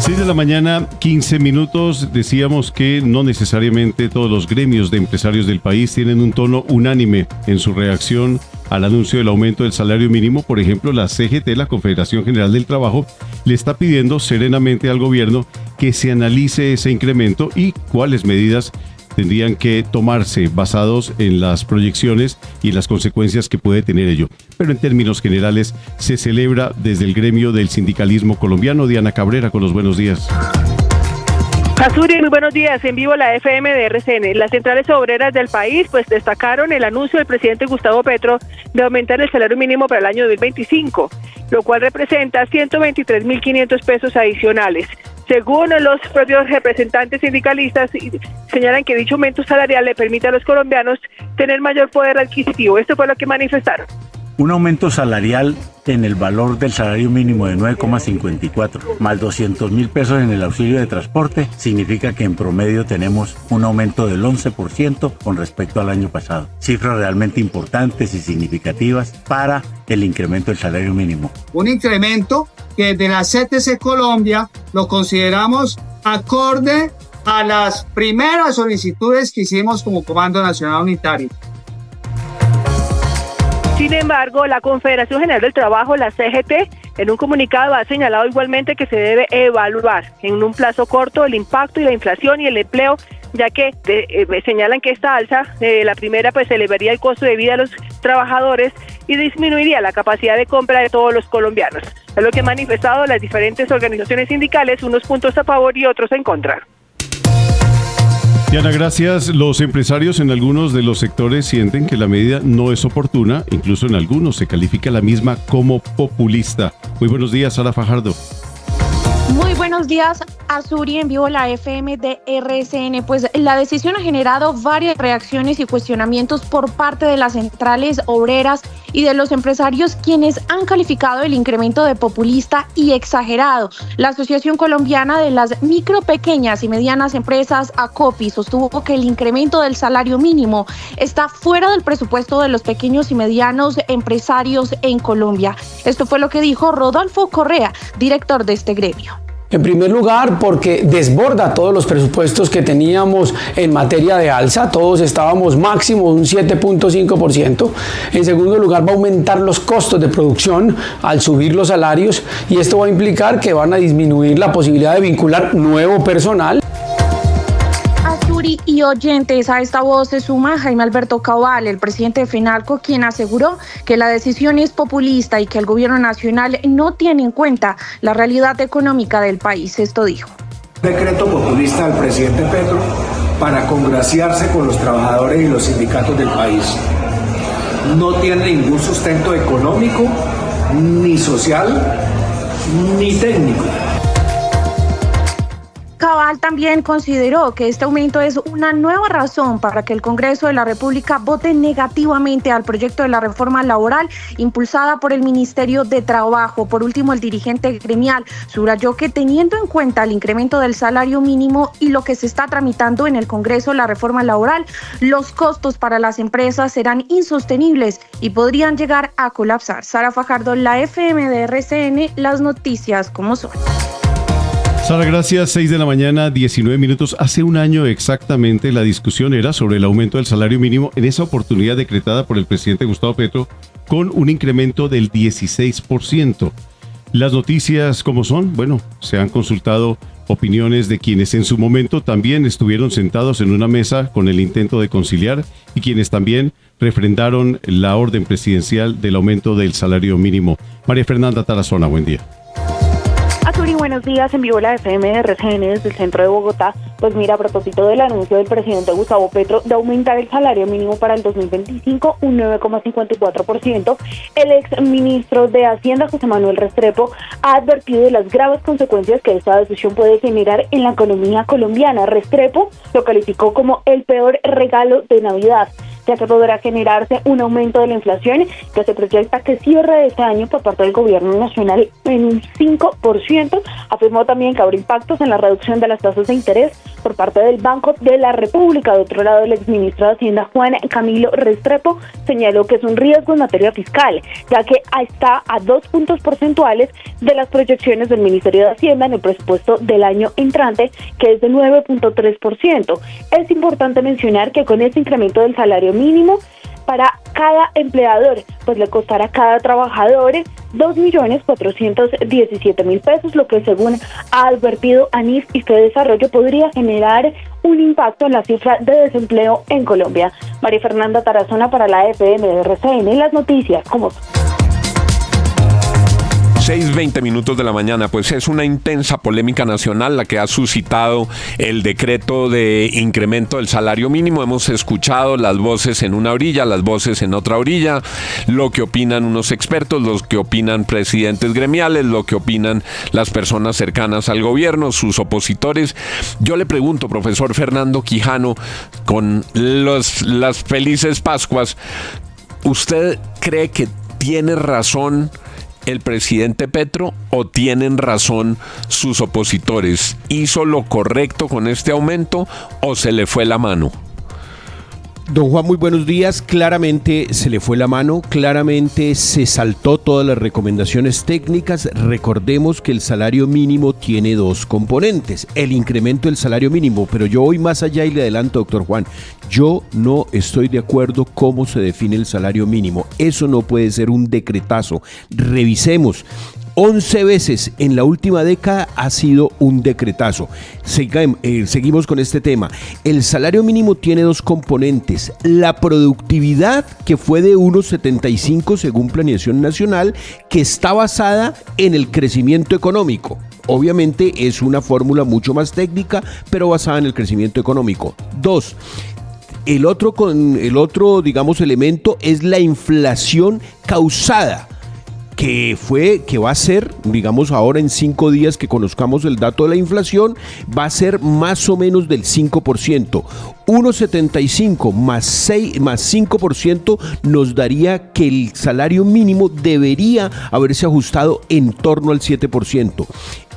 6 de la mañana, 15 minutos. Decíamos que no necesariamente todos los gremios de empresarios del país tienen un tono unánime en su reacción al anuncio del aumento del salario mínimo. Por ejemplo, la CGT, la Confederación General del Trabajo, le está pidiendo serenamente al gobierno que se analice ese incremento y cuáles medidas tendrían que tomarse basados en las proyecciones y las consecuencias que puede tener ello. Pero en términos generales se celebra desde el gremio del sindicalismo colombiano. Diana Cabrera con los buenos días. Azuri, muy buenos días. En vivo la FM de RCN. Las centrales obreras del país pues destacaron el anuncio del presidente Gustavo Petro de aumentar el salario mínimo para el año 2025, lo cual representa 123.500 pesos adicionales. Según los propios representantes sindicalistas, señalan que dicho aumento salarial le permite a los colombianos tener mayor poder adquisitivo. Esto fue lo que manifestaron. Un aumento salarial en el valor del salario mínimo de 9,54 más 200.000 pesos en el auxilio de transporte significa que en promedio tenemos un aumento del 11% con respecto al año pasado. Cifras realmente importantes y significativas para el incremento del salario mínimo. Un incremento que de la CTC Colombia lo consideramos acorde a las primeras solicitudes que hicimos como Comando Nacional Unitario. Sin embargo, la Confederación General del Trabajo, la CGT, en un comunicado ha señalado igualmente que se debe evaluar en un plazo corto el impacto y la inflación y el empleo, ya que señalan que esta alza, la primera, pues elevaría el costo de vida de los trabajadores y disminuiría la capacidad de compra de todos los colombianos. Es lo que han manifestado las diferentes organizaciones sindicales, unos puntos a favor y otros en contra. Diana, gracias. Los empresarios en algunos de los sectores sienten que la medida no es oportuna, incluso en algunos se califica la misma como populista. Muy buenos días, Sara Fajardo. Muy buenos días, Azuri, en vivo la FM de RCN. Pues la decisión ha generado varias reacciones y cuestionamientos por parte de las centrales obreras y de los empresarios, quienes han calificado el incremento de populista y exagerado. La Asociación Colombiana de las Micro, Pequeñas y Medianas Empresas, ACOPI, sostuvo que el incremento del salario mínimo está fuera del presupuesto de los pequeños y medianos empresarios en Colombia. Esto fue lo que dijo Rodolfo Correa, director de este gremio. En primer lugar, porque desborda todos los presupuestos que teníamos en materia de alza, todos estábamos máximo un 7.5%. En segundo lugar, va a aumentar los costos de producción al subir los salarios y esto va a implicar que van a disminuir la posibilidad de vincular nuevo personal. Y oyentes, a esta voz se suma Jaime Alberto Cabal, el presidente de FENALCO, quien aseguró que la decisión es populista y que el gobierno nacional no tiene en cuenta la realidad económica del país. Esto dijo. Decreto populista del presidente Petro para congraciarse con los trabajadores y los sindicatos del país. No tiene ningún sustento económico, ni social, ni técnico. Cabal también consideró que este aumento es una nueva razón para que el Congreso de la República vote negativamente al proyecto de la reforma laboral impulsada por el Ministerio de Trabajo. Por último, el dirigente gremial subrayó que teniendo en cuenta el incremento del salario mínimo y lo que se está tramitando en el Congreso de la reforma laboral, los costos para las empresas serán insostenibles y podrían llegar a colapsar. Sara Fajardo, la FM de RCN, las noticias como son. Sara, gracias. 6 de la mañana, 19 minutos. Hace un año exactamente la discusión era sobre el aumento del salario mínimo, en esa oportunidad decretada por el presidente Gustavo Petro, con un incremento del 16%. Las noticias, ¿cómo son? Bueno, se han consultado opiniones de quienes en su momento también estuvieron sentados en una mesa con el intento de conciliar y quienes también refrendaron la orden presidencial del aumento del salario mínimo. María Fernanda Tarazona, buen día. Azuri, buenos días. En vivo la FM de RCN desde el centro de Bogotá. Pues mira, a propósito del anuncio del presidente Gustavo Petro de aumentar el salario mínimo para el 2025 un 9,54%, el ex ministro de Hacienda, José Manuel Restrepo, ha advertido de las graves consecuencias que esta decisión puede generar en la economía colombiana. Restrepo lo calificó como el peor regalo de Navidad, ya que podrá generarse un aumento de la inflación que se proyecta que cierre este año por parte del gobierno nacional en un 5%. Afirmó también que habrá impactos en la reducción de las tasas de interés, por parte del Banco de la República. De otro lado, el exministro de Hacienda, Juan Camilo Restrepo, señaló que es un riesgo en materia fiscal, ya que está a 2 puntos porcentuales de las proyecciones del Ministerio de Hacienda en el presupuesto del año entrante, que es de 9.3%. Es importante mencionar que con este incremento del salario mínimo para cada empleador, pues le costará a cada trabajador 2.417.000 pesos, lo que, según ha advertido ANIF y FEDesarrollo, podría generar un impacto en la cifra de desempleo en Colombia. María Fernanda Tarazona para la FM de RCN, las noticias como 6:20 minutos de la mañana. Pues es una intensa polémica nacional la que ha suscitado el decreto de incremento del salario mínimo. Hemos escuchado las voces en una orilla, las voces en otra orilla, lo que opinan unos expertos, lo que opinan presidentes gremiales, lo que opinan las personas cercanas al gobierno, sus opositores. Yo le pregunto, profesor Fernando Quijano, con las felices Pascuas, ¿usted cree que tiene razón el presidente Petro o tienen razón sus opositores? ¿Hizo lo correcto con este aumento o se le fue la mano? Don Juan, muy buenos días. Claramente se le fue la mano, claramente se saltó todas las recomendaciones técnicas. Recordemos que el salario mínimo tiene dos componentes, el incremento del salario mínimo, pero yo voy más allá y le adelanto, doctor Juan, yo no estoy de acuerdo cómo se define el salario mínimo. Eso no puede ser un decretazo. Revisemos. 11 veces en la última década ha sido un decretazo. Seguimos con este tema. El salario mínimo tiene dos componentes. La productividad, que fue de 1.75 según Planeación Nacional, que está basada en el crecimiento económico. Obviamente es una fórmula mucho más técnica, pero basada en el crecimiento económico. 2. El otro, digamos, elemento es la inflación causada, que va a ser, digamos, ahora en 5 días que conozcamos el dato de la inflación, va a ser más o menos del 5%. 1.75 más 5% nos daría que el salario mínimo debería haberse ajustado en torno al 7%.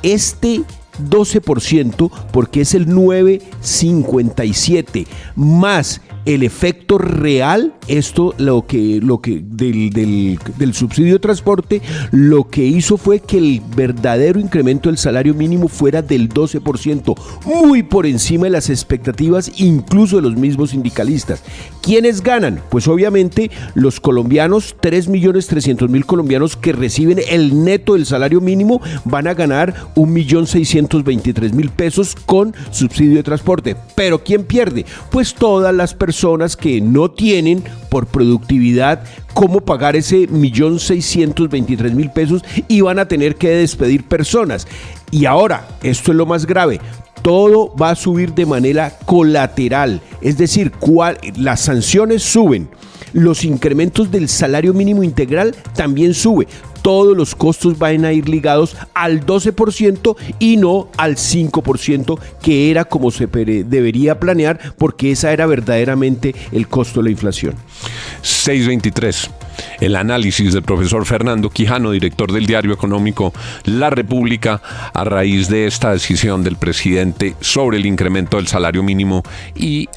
Este 12%, porque es el 9.57 más el efecto real, esto lo que del subsidio de transporte, lo que hizo fue que el verdadero incremento del salario mínimo fuera del 12%, muy por encima de las expectativas incluso de los mismos sindicalistas. ¿Quiénes ganan? Pues obviamente los colombianos, 3.300.000 colombianos que reciben el neto del salario mínimo van a ganar 1.623.000 pesos con subsidio de transporte. ¿Pero quién pierde? Pues todas las personas que no tienen por productividad cómo pagar ese 1.623.000 pesos y van a tener que despedir personas. Y ahora, esto es lo más grave, todo va a subir de manera colateral, es decir, las sanciones suben, los incrementos del salario mínimo integral también suben. Todos los costos van a ir ligados al 12% y no al 5%, que era como se debería planear, porque esa era verdaderamente el costo de la inflación. 6:23. El análisis del profesor Fernando Quijano, director del diario económico La República, a raíz de esta decisión del presidente sobre el incremento del salario mínimo y